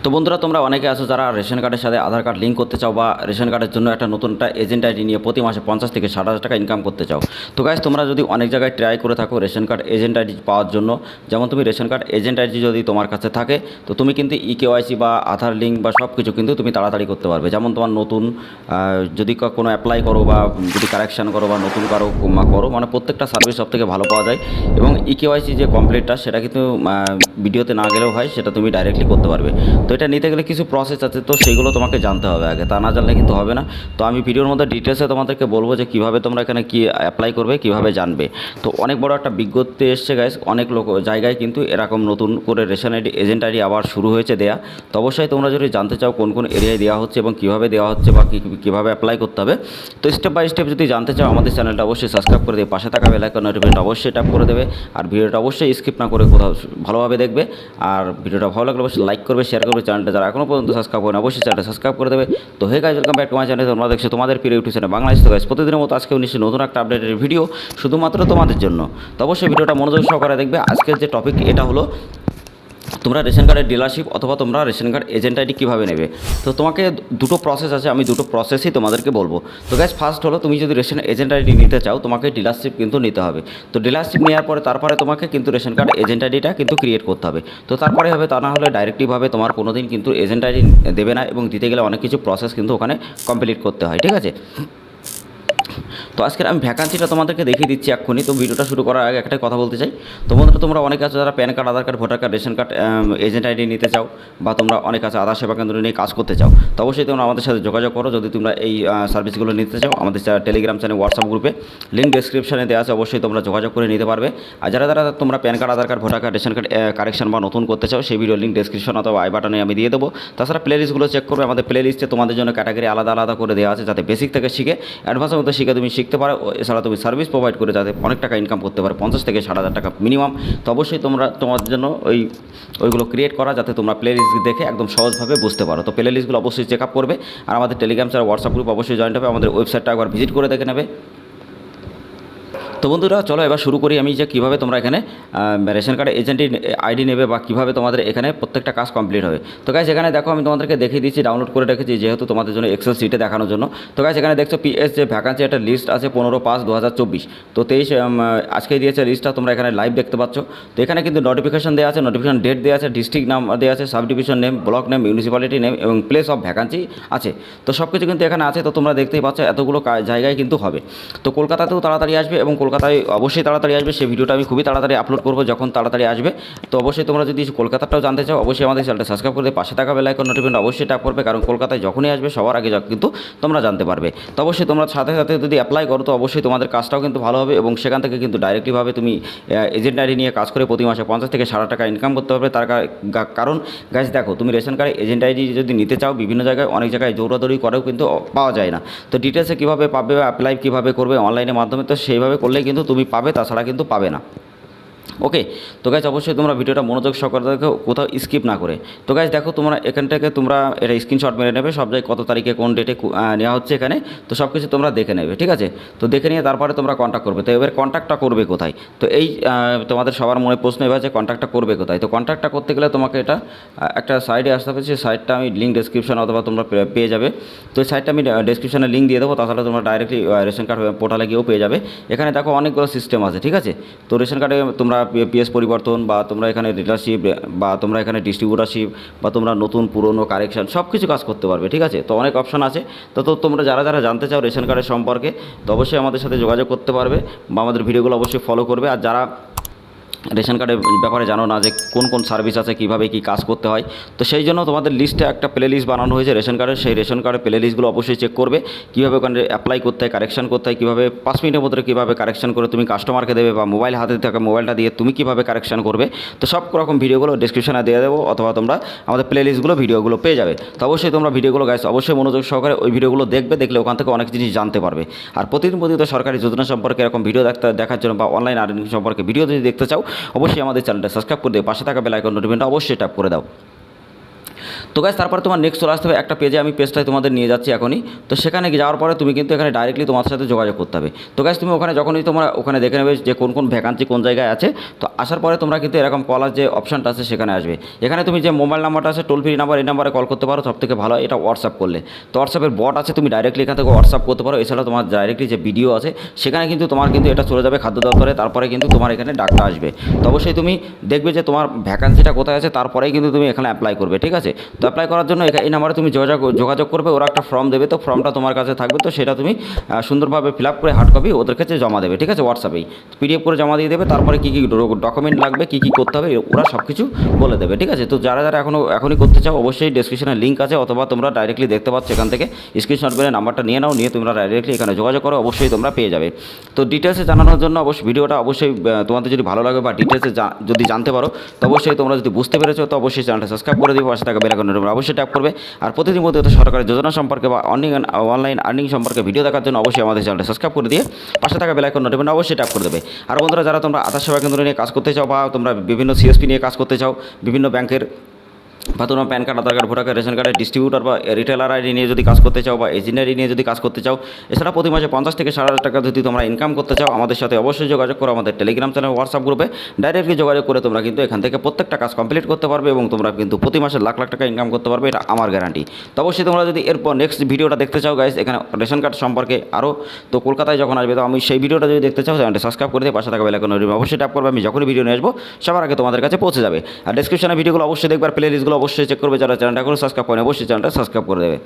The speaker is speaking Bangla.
তো বন্ধুরা, তোমরা অনেকে আছো যারা রেশন কার্ডের সাথে আধার কার্ড লিঙ্ক করতে চাও বা রেশন কার্ডের জন্য একটা নতুন একটা এজেন্ট আইডি নিয়ে প্রতি মাসে 50 থেকে 60 হাজার টাকা ইনকাম করতে চাও। তো গাইস, তোমরা যদি অনেক জায়গায় ট্রাই করে থাকো রেশন কার্ড এজেন্ট আইডি পাওয়ার জন্য, যেমন তুমি রেশন কার্ড এজেন্ট আইডি যদি তোমার কাছে থাকে তো তুমি কিন্তু ইকেওয়াইসি বা আধার লিঙ্ক বা সব কিছু কিন্তু তুমি তাড়াতাড়ি করতে পারবে। যেমন তোমার নতুন যদি কোনো অ্যাপ্লাই করো বা যদি কারেকশান করো বা নতুন করো মানে প্রত্যেকটা সার্ভিস সব থেকে ভালো পাওয়া যায়। এবং ইকেওয়াইসি যে কমপ্লিটটা সেটা কিন্তু ভিডিওতে না গেলেও হয়, সেটা তুমি ডাইরেক্টলি করতে পারবে। তো এটা নিতে গেলে কিছু প্রসেস আছে, তো সেইগুলো তোমাকে জানতে হবে আগে, তা না জানলে কিন্তু হবে না। তো আমি ভিডিওর মধ্যে ডিটেলসে তোমাদেরকে বলবো যে কীভাবে তোমরা এখানে কি অ্যাপ্লাই করবে, কীভাবে জানবে। তো অনেক বড় একটা বিজ্ঞপ্তি এসছে গাইস, অনেক জায়গায় কিন্তু এরকম নতুন করে রেশন আইডি এজেন্ট আইডি আবার শুরু হয়েছে দেয়া। তো অবশ্যই তোমরা যদি জানতে চাও কোন কোন এরিয়ায় দেওয়া হচ্ছে এবং কীভাবে দেওয়া হচ্ছে বা কীভাবে অ্যাপ্লাই করতে হবে, তো স্টেপ বাই স্টেপ যদি জানতে চাও আমাদের চ্যানেলটা অবশ্যই সাবস্ক্রাইব করে দেবে, পাশে থাকা বেল আইকন নোটিফিকেশন অবশ্যই ট্যাপ করে দেবে। আর ভিডিওটা অবশ্যই স্কিপ না করে কোথাও ভালোভাবে দেখবে। আর ভিডিওটা ভালো লাগলে অবশ্যই লাইক করবে, শেয়ার করবে। চ্যানেলটা যারা এখনও পর্যন্ত সাবস্ক্রাইব করেন অবশ্যই চ্যানেলটা সাবস্ক্রাইব করে দেবে। তো hey guys, welcome back to my channel. তোমরা দেখছো তোমাদের প্রিয় ইউটিউব চ্যানেল বাংলাদেশ। তো গাইস, প্রতিদিনের মতো আজকেও নিশ্চয়ই নতুন একটা আপডেটের ভিডিও শুধুমাত্র তোমাদের জন্য। তো অবশ্যই ভিডিওটা মনোযোগ সহকারে দেখবে। আজকের যে টপিক এটা হলো তোমরা রেশন কার্ডের ডিলারশিপ অথবা তোমরা রেশন কার্ড এজেন্ট আইডি কীভাবে নেবে। তো তোমাকে দুটো প্রসেস আছে, আমি দুটো প্রসেসই তোমাদেরকে বলবো। তো গাইস, ফার্স্ট হলো তুমি যদি রেশন এজেন্ট আইডি নিতে চাও তোমাকে ডিলারশিপ কিন্তু নিতে হবে। তো ডিলারশিপ নেওয়ার পরে তারপরে তোমাকে কিন্তু রেশন কার্ড এজেন্ট আইডিটা কিন্তু ক্রিয়েট করতে হবে। তো তারপরে হবে, তা না হলে ডাইরেক্টলিভাবে তোমার কোনো দিন কিন্তু এজেন্ট আইডি দেবে না, এবং দিতে গেলে অনেক কিছু প্রসেস কিন্তু ওখানে কমপ্লিট করতে হয়, ঠিক আছে। তো আজকের আমি ভ্যাকান্সিটা তোমাদেরকে দেখিয়ে দিচ্ছি এক্ষুনি। তো ভিডিওটা শুরু করার আগে একটাই কথা বলতে চাই, তো বন্ধুরা তোমরা অনেক আছে যারা PAN card, Aadhaar card, voter card, ration card, agent ID নিতে চাও, বা তোমরা অনেক আছে আধার সেবা কেন্দ্র নিয়ে কাজ করতে চাও। তো অবশ্যই তোমরা আমাদের সাথে যোগাযোগ করো যদি তোমরা এই সার্ভিসগুলো নিতে চাও। আমাদের টেলিগ্রাম চ্যানেল, হোয়াটসঅ্যাপ গ্রুপে লিঙ্ক ডেসক্রিপশনে দেওয়া আছে, অবশ্যই তোমরা যোগাযোগ করে নিতে পারবে। আর যারা যারা তোমরা PAN card, Aadhaar card, voter card, ration card correction বা নতুন করতে চাও, সেই ভিডিও লিঙ্ক ডেসক্রিপশন অথবা আই বাটনে আমি দিয়ে দেবো। তাছাড়া প্লে লিস্টগুলো চেক করবে, আমাদের প্লে লিস্টে তোমাদের জন্য ক্যাটাগরি আলাদা আলাদা করে দেওয়া আছে, যাতে বেসিক থেকে শিখে অ্যাডভান্সের মধ্যে শিখে তুমি শিখতে পারো। এছাড়া তুমি সার্ভিস প্রোভাইড করে যাতে অনেক টাকা ইনকাম করতে পারো, 50 থেকে 60 হাজার টাকা মিনিমাম। তো অবশ্যই তোমাদের জন্য ওইগুলো ক্রিয়েট করা, যাতে তোমরা প্লে লিস্ট দেখে একদম সহজভাবে বুঝতে পারো। তো প্লে লিস্টগুলো অবশ্যই চেক আপ করবে। আর আমাদের টেলিগ্রাম ছাড়া হোয়াটসঅ্যাপ গ্রুপ অবশ্যই জয়েন্ট হবে, আমাদের ওয়েবসাইটটা একবার ভিজিট করে দেখে নেবে। তো বন্ধুরা চলো এবার শুরু করি আমি, যে কীভাবে তোমরা এখানে রেশন কার্ডে এজেন্টের আইডি নেবে বা কীভাবে তোমাদের এখানে প্রত্যেকটা কাজ কমপ্লিট হবে। তো গাইস, এখানে দেখো আমি তোমাদেরকে দেখিয়ে দিচ্ছি, ডাউনলোড করে রেখেছি যেহেতু তোমাদের জন্য এক্সেল সিটে দেখানোর জন্য। তো গাইস, এখানে দেখছো পিএস যে ভ্যাকান্সি একটা লিস্ট আছে 15/5/2024। তো 23 আজকেই দিয়েছে লিস্টটা, তোমরা এখানে লাইভ দেখতে পাচ্ছ। তো এখানে কিন্তু নোটিফিকেশন দেওয়া আছে, নোটিফিকেশন ডেট দেওয়া আছে, ডিস্ট্রিক্ট নাম দেওয়া আছে, sub division name, block name, municipality name এবং প্লেস অফ ভ্যাকান্সি আছে। তো সব কিছু কিন্তু এখানে আছে। তো তোমরা দেখতেই পাচ্ছ এতগুলো জায়গায় কিন্তু হবে। তো কলকাতাতেও তাড়াতাড়ি আসবে, এবং কলকাতায় অবশ্যই তাড়াতাড়ি আসবে। সেই ভিডিওটা আমি খুবই তাড়াতাড়ি আপলোড করবো যখন তাড়াতাড়ি আসবে। তো অবশ্যই তোমরা যদি কলকাতাটাও জানতে চাও অবশ্যই আমাদের চ্যানেলটা সাবস্ক্রাইব করে পাশে থাকা বেল আইকন নোটিফিকেশন অবশ্যই ট্যাপ করবে, কারণ কলকাতায় যখনই আসবে সবার আগে কিন্তু তোমরা জানতে পারবে। তো অবশ্যই তোমরা সাথে সাথে যদি অ্যাপ্লাই করো তো অবশ্যই তোমাদের কাজটাও কিন্তু ভালো হবে, এবং সেখান থেকে কিন্তু ডাইরেক্টলিভাবে তুমি এজেন্ট আইডি নিয়ে কাজ করে প্রতি মাসে 50 থেকে 60 টাকা ইনকাম করতে পারবে। তার কারণ গাইস দেখো, তুমি রেশন কার্ডে এজেন্ট আইডি যদি নিতে চাও বিভিন্ন জায়গায় অনেক জায়গায় দৌড়াদৌড়ি করেও কিন্তু পাওয়া যায় না। তো ডিটেলসে কীভাবে পাবে, অ্যাপ্লাই কীভাবে করবে অনলাইনের মাধ্যমে, তো সেইভাবে করলেই কিন্তু তুমি পাবে, তাছাড়া কিন্তু পাবে না। ওকে। তো গাইজ অবশ্যই তোমরা ভিডিওটা মনোযোগ সহকারে দেখো, কোথাও স্কিপ না করে। তো গাইজ দেখো, তোমরা এখান থেকে তোমরা এটা স্ক্রিনশট মেরে নেবে, সব জায়গায় কত তারিখে কোন ডেটে নেওয়া হচ্ছে এখানে। তো সব কিছু তোমরা দেখে নেবে, ঠিক আছে। তো দেখে নিয়ে তারপরে তোমরা কন্ট্যাক্ট করবে। তো এবার কন্ট্যাক্টটা করবে কোথায়, তো এই তোমাদের সবার মনে প্রশ্ন এবার যে কন্ট্যাক্টটা করবে কোথায়। তো কন্ট্যাক্টটা করতে গেলে তোমাকে এটা একটা সাইডে আসতে হবে, সেই সাইটটা আমি লিঙ্ক ডেসক্রিপশন অথবা তোমরা পেয়ে যাবে। তো এই সাইটটা আমি ডেসক্রিপশনে লিঙ্ক দিয়ে দেবো, তাছাড়া তোমরা ডাইরেক্টলি রেশন কার্ড পোর্টালে গিয়েও পেয়ে যাবে। এখানে দেখো অনেকগুলো সিস্টেম আছে, ঠিক আছে। তো রেশন কার্ডে তোমরা পিএস পরিবর্তন, বা তোমরা এখানে ডিলারশিপ, বা তোমরা এখানে ডিস্ট্রিবিউটারশিপ, বা তোমরা নতুন পুরনো কারেকশন সব কিছু কাজ করতে পারবে, ঠিক আছে। তো অনেক অপশন আছে। তো তোমরা যারা যারা জানতে চাও রেশন কার্ডের সম্পর্কে, তো অবশ্যই আমাদের সাথে যোগাযোগ করতে পারবে, বা আমাদের ভিডিওগুলো অবশ্যই ফলো করবে। আর যারা রেশন কার্ডের ব্যাপারে জানো না যে কোন কোন সার্ভিস আছে, কীভাবে কী কাজ করতে হয়, তো সেই জন্য তোমাদের লিস্টে একটা প্লে লিস্ট বানানো হয়েছে রেশন কার্ডের। সেই রেশন কার্ডের প্লে লিস্টগুলো অবশ্যই চেক করবে, কীভাবে ওখানে অ্যাপ্লাই করতে হয়, কারেকশন করতে হয়, কীভাবে 5 মিনিটের মধ্যে কীভাবে কারেকশন করে তুমি কাস্টমারকে দেবে, বা মোবাইল হাতে থাকা মোবাইলটা দিয়ে তুমি কীভাবে কারেকশন করবে। তো সব রকম ভিডিওগুলো ডিসক্রিপশনে দিয়ে দেবো, অথবা তোমরা আমাদের প্লে লিস্টগুলো ভিডিওগুলো পেয়ে যাবে। তো অবশ্যই তোমরা ভিডিওগুলো গাইস অবশ্যই মনোযোগ সহকারে ওই ভিডিওগুলো দেখলে ওখান থেকে অনেক জিনিস জানতে পারবে। আর প্রতিদিন সরকারি যোজনা সম্পর্কে এরকম ভিডিও দেখার জন্য, বা অনলাইন আর্নিং সম্পর্কে ভিডিও যদি দেখতে চাও অবশ্যই আমাদের চ্যানেলটা সাবস্ক্রাইব করে দেবে, পাশে থাকা বেল আইকন নোটিফিকেশনটা অবশ্যই ট্যাপ করে দাও। তো গাইস তারপরে তোমার নেক্সট চলে আসতে হবে একটা পেজে, আমি পেজটাই তোমাদের নিয়ে যাচ্ছি এখনই। তো সেখানে যাওয়ার পরে তুমি কিন্তু এখানে ডাইরেক্টলি তোমার সাথে যোগাযোগ করতে হবে। তো গাইস তুমি ওখানে যখনই তোমরা ওখানে দেখে নেবে যে কোন কোন ভ্যাকান্সি কোন জায়গায় আছে, তো আসার পরে তোমরা কিন্তু এরকম কলার যে অপশানটা আছে সেখানে আসবে। এখানে তুমি যে মোবাইল নাম্বারটা আছে টোল ফ্রি নাম্বার, এই নাম্বারে কল করতে পারো, সব থেকে ভালো এটা হোয়াটসঅ্যাপ করলে। তো হোয়াটসঅ্যাপের বট আছে, তুমি ডাইরেক্টলি এখান থেকে হোয়াটসঅ্যাপ করতে পারো। এছাড়া তোমার ডাইরেক্টলি যে ভিডিও আছে সেখানে কিন্তু তোমার কিন্তু এটা চলে যাবে খাদ্য দপ্তরে, তারপরে কিন্তু তোমার এখানে ডাকটা আসবে। তো অবশ্যই তুমি দেখবে যে তোমার ভ্যাকান্সিটা কোথায় আছে, তারপরেই কিন্তু তুমি এখানে অ্যাপ্লাই করবে, ঠিক আছে। তো অ্যাপ্লাই করার জন্য এই নাম্বারে তুমি যোগাযোগ করবে, ওরা একটা ফর্ম দেবে, তো ফর্মটা তোমার কাছে থাকবে, তো সেটা তুমি সুন্দরভাবে ফিল আপ করে হার্ড কপি ওদের কাছে জমা দেবে, ঠিক আছে। হোয়াটসঅ্যাপেই পিডিএফ করে জমা দিয়ে দেবে, তারপরে কী কী ডকুমেন্ট লাগবে, কী কী করতে হবে ওরা সব কিছু বলে দেবে, ঠিক আছে। তো যারা যারা এখনই করতে চাও অবশ্যই ডেসক্রিপশনে লিঙ্ক আছে, অথবা তোমরা ডাইরেক্টলি দেখতে পাচ্ছ এখান থেকে স্ক্রিনশট করে নাম্বারটা নিয়ে নাও, নিয়ে তোমরা ডাইরেক্টলি এখানে যোগাযোগ করো, অবশ্যই তোমরা পেয়ে যাবে। তো ডিটেলসে জানানোর জন্য অবশ্যই ভিডিওটা অবশ্যই তোমাদের যদি ভালো লাগে বা ডিটেলসে যদি জানতে পারো, তো অবশ্যই তোমরা যদি বুঝতে পেরেছো তো অবশ্যই চ্যানেলটা সাবস্ক্রাইব করে দিবে, পাশে থাকা বেল আইকনটা তোমরা অবশ্যই ট্যাপ করবে। আর প্রতিদিন মধ্যে সরকারি যোজনা সম্পর্কে বা অনলাইন আর্নিং সম্পর্কে ভিডিও দেখার জন্য অবশ্যই আমাদের চ্যানেলটা সাবস্ক্রাইব করে দিয়ে পাশে থাকা বেল আইকন নোটিফিকেশন অবশ্যই ট্যাপ করে দেবে। আর বন্ধুরা যারা তোমরা আধার সেবা কেন্দ্র নিয়ে কাজ করতে চাও বা তোমরা বিভিন্ন সিএসপি নিয়ে কাজ করতে চাও, বিভিন্ন ব্যাংকের বা তোমরা PAN card, Aadhaar card, voter card, ration কার্ডের ডিস্ট্রিবিউটর বা রিটেলার আইডি নিয়ে যদি কাজ করতে চাও বা এজেন্ট আইডি নিয়ে যদি কাজ করতে চাও, এছাড়া প্রতি মাসে 50 থেকে 60,000 টাকা যদি তোমরা ইনকাম করতে চাও, আমাদের সাথে অবশ্যই যোগাযোগ করো। আমাদের টেলিগ্রাম চ্যানেল, হোয়াটসঅ্যাপ গ্রুপে ডাইরেক্টলি যোগাযোগ করে তোমরা কিন্তু এখান থেকে প্রত্যেকটা কাজ কমপ্লিট করতে পারবে এবং তোমরা কিন্তু প্রতি মাসে লাখ লাখ টাকা ইনকাম করতে পারবে, এটা আমার গ্যারান্টি। তো অবশ্যই তোমরা যদি এরপর নেক্সট ভিডিওটা দেখতে চাও গাইস, এখানে রেশন কার্ড সম্পর্কে আরও, তো কলকাতায় যখন আসবে তো আমি সেই ভিডিওটা যদি দেখতে চাও চ্যানেলটা সাবস্ক্রাইব করে দিয়ে পাশে থাকা বেল আইকন অবশ্যই ট্যাপ করবে। আমি যখনই ভিডিও নিয়ে আসবো সবার আগে তোমাদের কাছে পৌঁছে যাবে। আর ডেসক্রিপশনে ভিডিওগুলো অবশ্যই দেখবার, প্লে লিস্টগুলো অবশ্যই চেক করবে, যারা চ্যানেলটা করে সাবস্ক্রাইব করে অবশ্যই চ্যানেলটা সাবস্ক্রাইব করে দেবে।